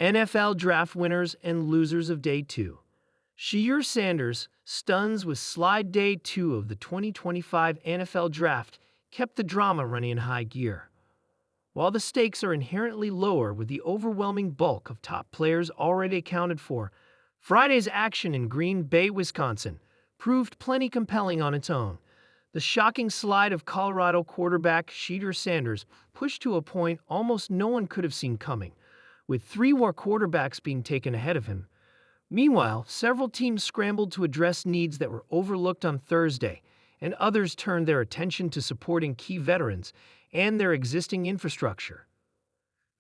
NFL draft winners and losers of Day 2. Shedeur Sanders' stuns with slide Day 2 of the 2025 NFL Draft kept the drama running in high gear. While the stakes are inherently lower with the overwhelming bulk of top players already accounted for, Friday's action in Green Bay, Wisconsin, proved plenty compelling on its own. The shocking slide of Colorado quarterback Shedeur Sanders pushed to a point almost no one could have seen coming, with 3 more quarterbacks being taken ahead of him. Meanwhile, several teams scrambled to address needs that were overlooked on Thursday, and others turned their attention to supporting key veterans and their existing infrastructure.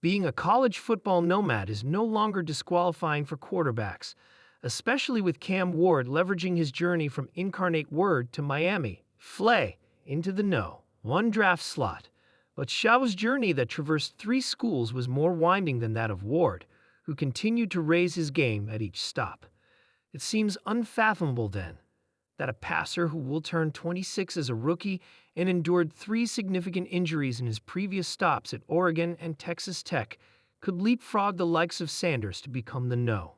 Being a college football nomad is no longer disqualifying for quarterbacks, especially with Cam Ward leveraging his journey from Incarnate Word to Miami, Flay, into the No. 1 draft slot. But Shaw's journey that traversed 3 schools was more winding than that of Ward, who continued to raise his game at each stop. It seems unfathomable, then, that a passer who will turn 26 as a rookie and endured 3 significant injuries in his previous stops at Oregon and Texas Tech could leapfrog the likes of Sanders to become the No.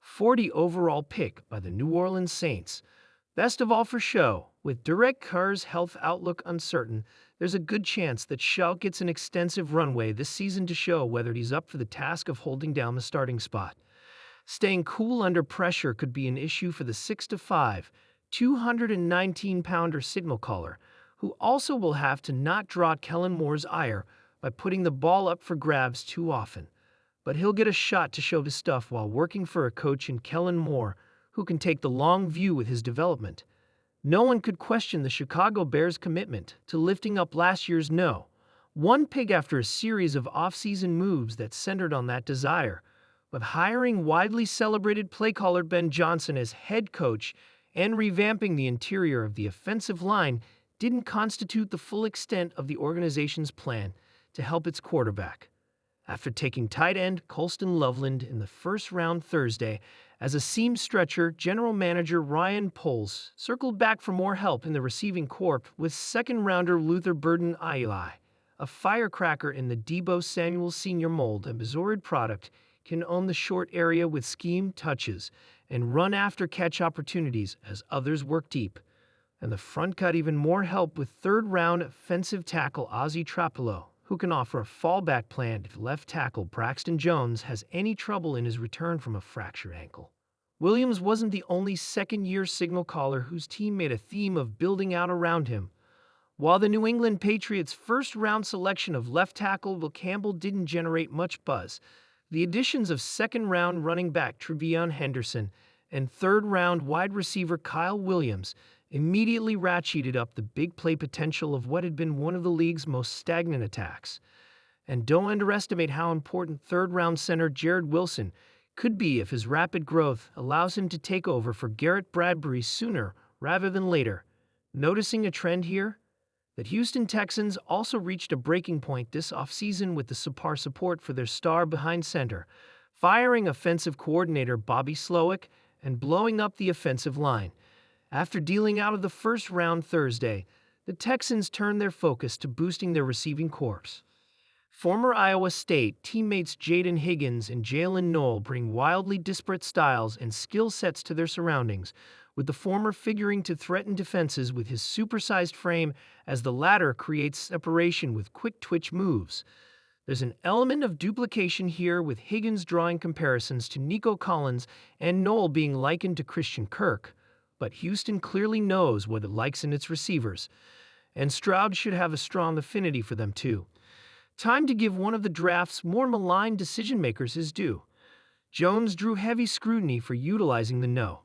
40 overall pick by the New Orleans Saints. Best of all for Shaw, with Derek Carr's health outlook uncertain, there's a good chance that Shaw gets an extensive runway this season to show whether he's up for the task of holding down the starting spot. Staying cool under pressure could be an issue for the 6'5", 219-pounder signal caller, who also will have to not draw Kellen Moore's ire by putting the ball up for grabs too often. But he'll get a shot to show his stuff while working for a coach in Kellen Moore, who can take the long view with his development. No one could question the Chicago Bears' commitment to lifting up last year's No. 1 pick after a series of offseason moves that centered on that desire, with hiring widely celebrated play caller Ben Johnson as head coach and revamping the interior of the offensive line didn't constitute the full extent of the organization's plan to help its quarterback. After taking tight end Colston Loveland in the first round Thursday, as a seam stretcher, general manager Ryan Poles circled back for more help in the receiving corps with second-rounder Luther Burden Ayala, a firecracker in the Deebo Samuel Sr. mold. A Missouri product can own the short area with scheme touches and run after catch opportunities as others work deep. And the front got even more help with third-round offensive tackle Ozzie Trapelo, who can offer a fallback plan if left tackle Braxton Jones has any trouble in his return from a fractured ankle. Williams wasn't the only second-year signal caller whose team made a theme of building out around him. While the New England Patriots' first-round selection of left tackle Will Campbell didn't generate much buzz, the additions of second-round running back Trevion Henderson and third-round wide receiver Kyle Williams immediately ratcheted up the big play potential of what had been one of the league's most stagnant attacks. And don't underestimate how important third-round center Jared Wilson could be if his rapid growth allows him to take over for Garrett Bradbury sooner rather than later. Noticing a trend here? That Houston Texans also reached a breaking point this offseason with the subpar support for their star behind center, firing offensive coordinator Bobby Slowick and blowing up the offensive line. After dealing out of the first round Thursday, the Texans turned their focus to boosting their receiving corps. Former Iowa State teammates Jaden Higgins and Jalen Noel bring wildly disparate styles and skill sets to their surroundings, with the former figuring to threaten defenses with his supersized frame as the latter creates separation with quick twitch moves. There's an element of duplication here, with Higgins drawing comparisons to Nico Collins and Noel being likened to Christian Kirk. But Houston clearly knows what it likes in its receivers, and Stroud should have a strong affinity for them too. Time to give one of the draft's more maligned decision-makers his due. Jones drew heavy scrutiny for utilizing the No.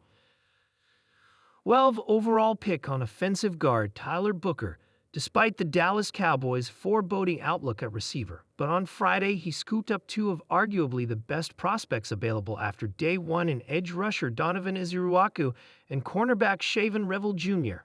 12 overall pick on offensive guard Tyler Booker, despite the Dallas Cowboys' foreboding outlook at receiver. But on Friday, he scooped up 2 of arguably the best prospects available after day 1 in edge rusher Donovan Ezeruaku and cornerback Shaven Revel Jr.